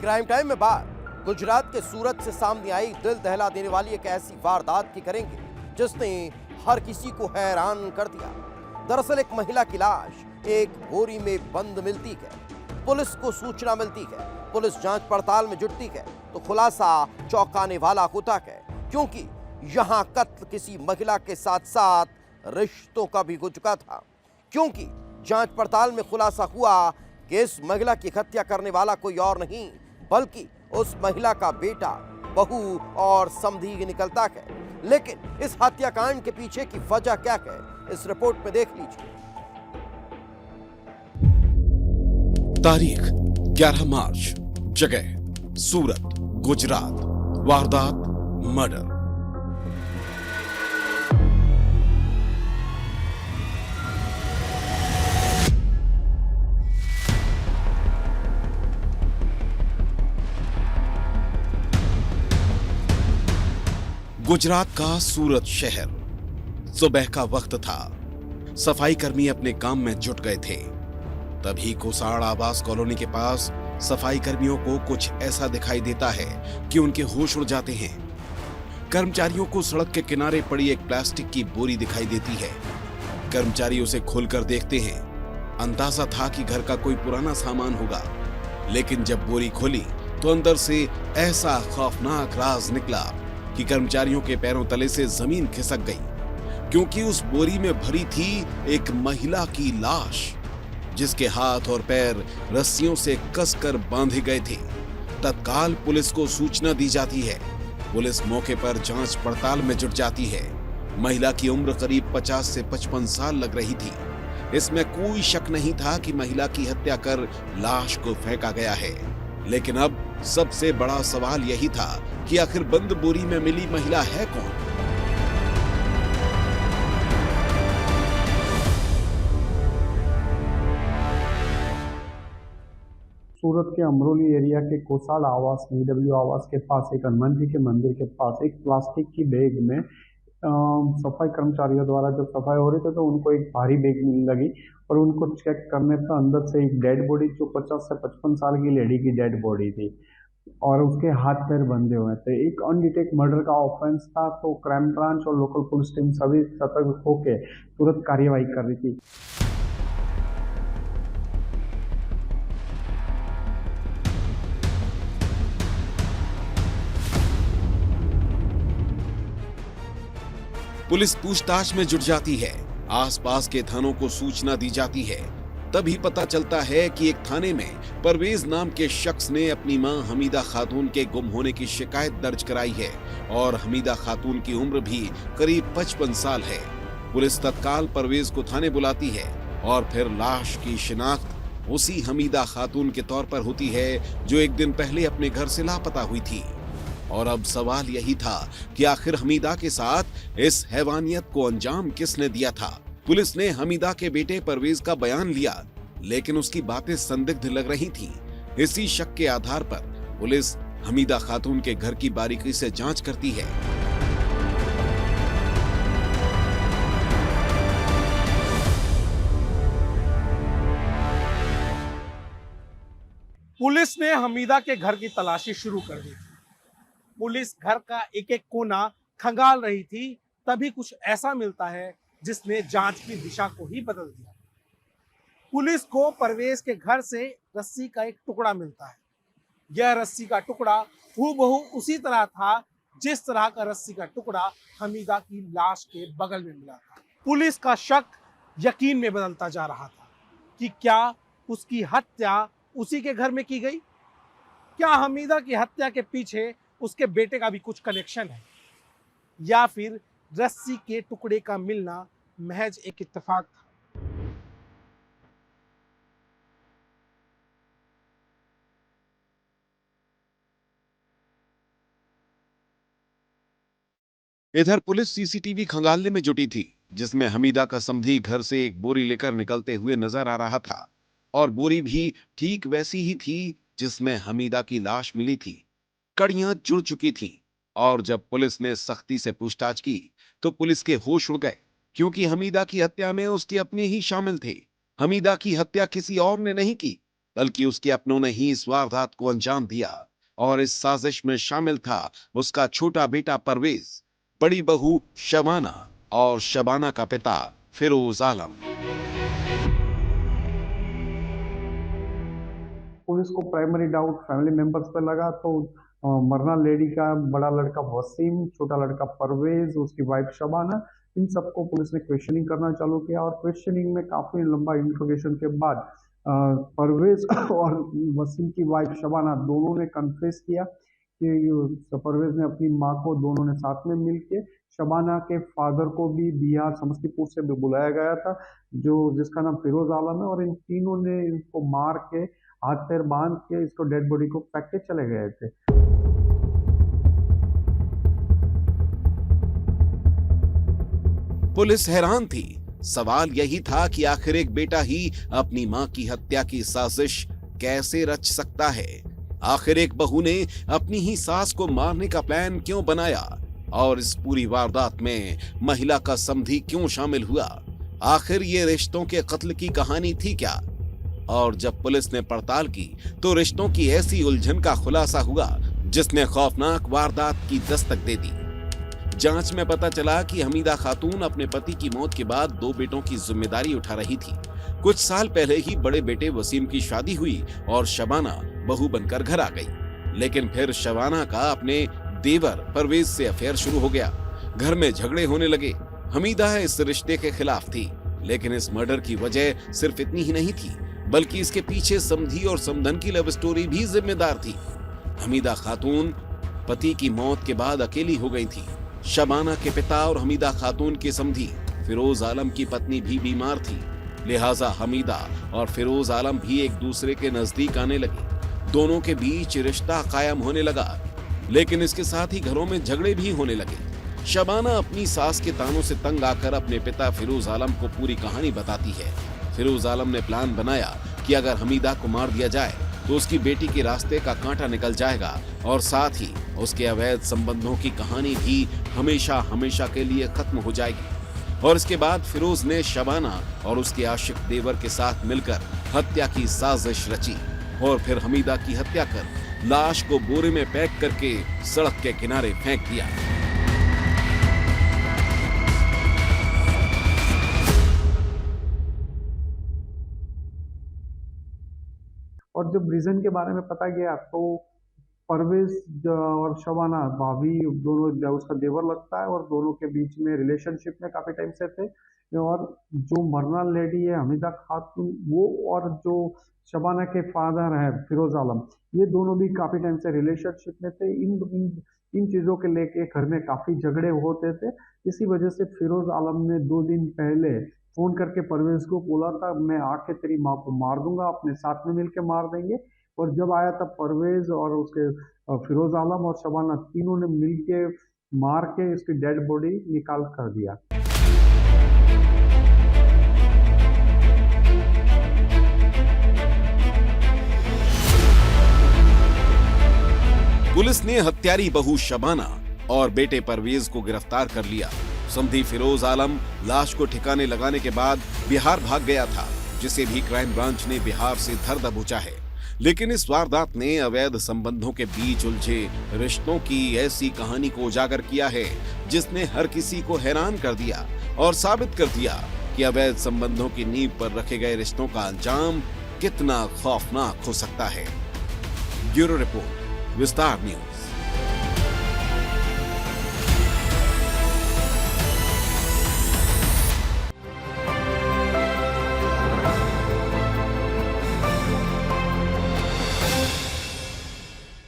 Crime time में बात गुजरात के सूरत से सामने आई दिल दहला देने वाली एक ऐसी वारदात की करेंगे जिसने हर किसी को हैरान कर दिया। दरअसल एक महिला की लाश एक बोरी में बंद मिलती है। पुलिस को सूचना मिलती है, पुलिस जांच पड़ताल में जुटती है तो खुलासा चौंकाने वाला होता है, क्योंकि यहां कत्ल किसी महिला के साथ साथ रिश्तों का भी हो चुका था। क्योंकि जांच पड़ताल में खुलासा हुआ कि इस महिला की हत्या करने वाला कोई और नहीं बल्कि उस महिला का बेटा, बहू और समधी निकलता है। लेकिन इस हत्याकांड के पीछे की वजह क्या है, इस रिपोर्ट में देख लीजिए। तारीख 11 मार्च, जगह सूरत, गुजरात। वारदात मर्डर। गुजरात का सूरत शहर। सुबह का वक्त था। सफाई कर्मी अपने काम में जुट गए थे। तभी कोसाड़ आवास कॉलोनी के पास सफाई कर्मियों को कुछ ऐसा दिखाई देता है कि उनके होश उड़ जाते हैं। कर्मचारियों को सड़क के किनारे पड़ी एक प्लास्टिक की बोरी दिखाई देती है। कर्मचारी उसे खोलकर देखते हैं। अंदाजा था कि घर का कोई पुराना सामान होगा, लेकिन जब बोरी खोली तो अंदर से ऐसा खौफनाक राज निकला कि कर्मचारियों के पैरों तले से जमीन खिसक गई, क्योंकि उस बोरी में भरी थी एक महिला की लाश, जिसके हाथ और पैर रस्सियों से कसकर बांधे गए थे। तत्काल पुलिस को सूचना दी जाती है। पुलिस मौके पर जांच पड़ताल में जुट जाती है। महिला की उम्र करीब 50 से 55 साल लग रही थी। इसमें कोई शक नहीं था कि महिला की हत्या कर लाश को फेंका गया है। लेकिन अब सबसे बड़ा सवाल यही था कि आखिर बंद बोरी में मिली महिला है कौन? सूरत के अमरोली एरिया के कोसाड़ आवास VW आवास के पास एक हनुमान जी के मंदिर के पास एक प्लास्टिक की बैग में सफाई कर्मचारियों द्वारा जब सफाई हो रही थी तो उनको एक भारी बैग मिलने लगी और उनको चेक करने पर अंदर से एक डेड बॉडी, जो 50 से 55 साल की लेडी की डेड बॉडी थी और उसके हाथ पैर बंधे हुए थे। एक अनडिटेक्ट मर्डर का ऑफेंस था, तो क्राइम ब्रांच और लोकल पुलिस टीम सभी सतर्क होकर तुरंत कार्यवाही कर रही थी। पुलिस पूछताछ में जुट जाती है। आसपास के थानों को सूचना दी जाती है। तभी पता चलता है कि एक थाने में परवेज नाम के शख्स ने अपनी मां हमीदा खातून के गुम होने की शिकायत दर्ज कराई है और हमीदा खातून की उम्र भी करीब 55 साल है। पुलिस तत्काल परवेज को थाने बुलाती है और फिर लाश की शिनाख्त उसी हमीदा खातून के तौर पर होती है जो एक दिन पहले अपने घर से लापता हुई थी। और अब सवाल यही था कि आखिर हमीदा के साथ इस हैवानियत को अंजाम किसने दिया था। पुलिस ने हमीदा के बेटे परवेज का बयान लिया, लेकिन उसकी बातें संदिग्ध लग रही थीं। इसी शक के आधार पर पुलिस हमीदा खातून के घर की बारीकी से जांच करती है। पुलिस ने हमीदा के घर की तलाशी शुरू कर दी थी। पुलिस घर का एक एक कोना खंगाल रही थी, तभी कुछ ऐसा मिलता है जिसने जांच की दिशा को ही बदल दिया। पुलिस को परवेज के घर से रस्सी का एक टुकड़ा मिलता है। यह रस्सी का टुकड़ा हूबहू उसी तरह था जिस तरह का रस्सी का टुकड़ा हमीदा की लाश के बगल में मिला था। पुलिस का शक यकीन में बदलता जा रहा था कि क्या उसकी हत्या उसी के घर में की गई? क्या हमीदा की हत्या के पीछे उसके बेटे का भी कुछ कनेक्शन है, या फिर रस्सी के टुकड़े का मिलना महज एक इत्तेफाक था? इधर पुलिस सीसीटीवी खंगालने में जुटी थी, जिसमें हमीदा का समधी घर से एक बोरी लेकर निकलते हुए नजर आ रहा था और बोरी भी ठीक वैसी ही थी जिसमें हमीदा की लाश मिली थी। कड़ियां जुड़ चुकी थीं और जब पुलिस ने सख्ती से पूछताछ की तो पुलिस के होश उड़ गए, क्योंकि हमीदा की हत्या में उसके अपने ही शामिल थे। हमीदा की हत्या किसी और ने नहीं की, बल्कि उसके अपनों ने ही इस वारदात को अंजाम दिया। और इस साजिश में शामिल था उसका छोटा बेटा परवेज, बड़ी बहू शबाना और शबाना का पिता फिरोज आलम। पुलिस को प्राइमरी डाउट फैमिली मेंबर्स पे लगा, तो मरना लेडी का बड़ा लड़का वसीम, छोटा लड़का परवेज, उसकी वाइफ शबाना, इन सबको पुलिस ने क्वेश्चनिंग करना चालू किया। और क्वेश्चनिंग में काफी लंबा इंट्रोगेशन के बाद परवेज और वसीम की वाइफ शबाना दोनों ने कन्फेस किया कि परवेज ने अपनी माँ को, दोनों ने साथ में मिलके, शबाना के फादर को भी बिहार समस्तीपुर से भी बुलाया गया था, जिसका नाम फिरोज आलम है, और इन तीनों ने इसको मार के हाथ पैर बांध के इसको डेड बॉडी को फेंक के चले गए थे। पुलिस हैरान थी। सवाल यही था कि आखिर एक बेटा ही अपनी मां की हत्या की साजिश कैसे रच सकता है। आखिर एक बहू ने अपनी ही सास को मारने का प्लान क्यों बनाया, और इस पूरी वारदात में महिला का समधी क्यों शामिल हुआ। आखिर ये रिश्तों के कत्ल की कहानी थी क्या? और जब पुलिस ने पड़ताल की तो रिश्तों की ऐसी उलझन का खुलासा हुआ जिसने खौफनाक वारदात की दस्तक दे दी। जांच में पता चला कि हमीदा खातून अपने पति की मौत के बाद 2 बेटों की जिम्मेदारी उठा रही थी। कुछ साल पहले ही बड़े बेटे वसीम की शादी हुई और शबाना बहू बनकर घर आ गई। लेकिन फिर शबाना का अपने देवर परवेज से अफेयर शुरू हो गया। घर में झगड़े होने लगे। हमीदा इस रिश्ते के खिलाफ थी, लेकिन इस मर्डर की वजह सिर्फ इतनी ही नहीं थी, बल्कि इसके पीछे समधी और समधन की लव स्टोरी भी जिम्मेदार थी। हमीदा खातून पति की मौत के बाद अकेली हो गई थी। शबाना के पिता और हमीदा खातून के समधी फिरोज आलम की पत्नी भी बीमार थी, लिहाजा हमीदा और फिरोज आलम भी एक दूसरे के नजदीक आने लगे। दोनों के बीच रिश्ता कायम होने लगा, लेकिन इसके साथ ही घरों में झगड़े भी होने लगे। शबाना अपनी सास के तानों से तंग आकर अपने पिता फिरोज आलम को पूरी कहानी बताती है। फिरोज आलम ने प्लान बनाया कि अगर हमीदा को मार दिया जाए तो उसकी बेटी के रास्ते का कांटा निकल जाएगा और साथ ही उसके अवैध संबंधों की कहानी भी हमेशा हमेशा के लिए खत्म हो जाएगी। और इसके बाद फिरोज ने शबाना और उसके आशिक देवर के साथ मिलकर हत्या की साजिश रची और फिर हमीदा की हत्या कर लाश को बोरे में पैक करके सड़क के किनारे फेंक दिया। और जब रीजन के बारे में पता गया तो परवेज और शबाना भाभी दोनों, उसका देवर लगता है, और दोनों के बीच में रिलेशनशिप में काफी टाइम से थे। और जो मरना लेडी है हमीदा खातून, वो और जो शबाना के फादर है फिरोज आलम, ये दोनों भी काफी टाइम से रिलेशनशिप में थे। इन चीजों के लेके घर में काफी झगड़े होते थे। इसी वजह से फिरोज आलम ने 2 दिन पहले फोन करके परवेज को बोला था, मैं आके तेरी माँ को मार दूंगा, अपने साथ में मिलके मार देंगे। और जब आया था परवेज और उसके फिरोज आलम और शबाना, तीनों ने मिलके मार के इसकी डेड बॉडी निकाल कर दिया। पुलिस ने हत्यारी बहू शबाना और बेटे परवेज को गिरफ्तार कर लिया। समधी फिरोज आलम लाश को ठिकाने लगाने के बाद बिहार भाग गया था, जिसे भी क्राइम ब्रांच ने बिहार से धर दबोचा है। लेकिन इस वारदात ने अवैध संबंधों के बीच उलझे रिश्तों की ऐसी कहानी को उजागर किया है जिसने हर किसी को हैरान कर दिया और साबित कर दिया कि अवैध संबंधों की नींव पर रखे गए रिश्तों का अंजाम कितना खौफनाक हो सकता है। ब्यूरो रिपोर्ट, विस्तार न्यूज।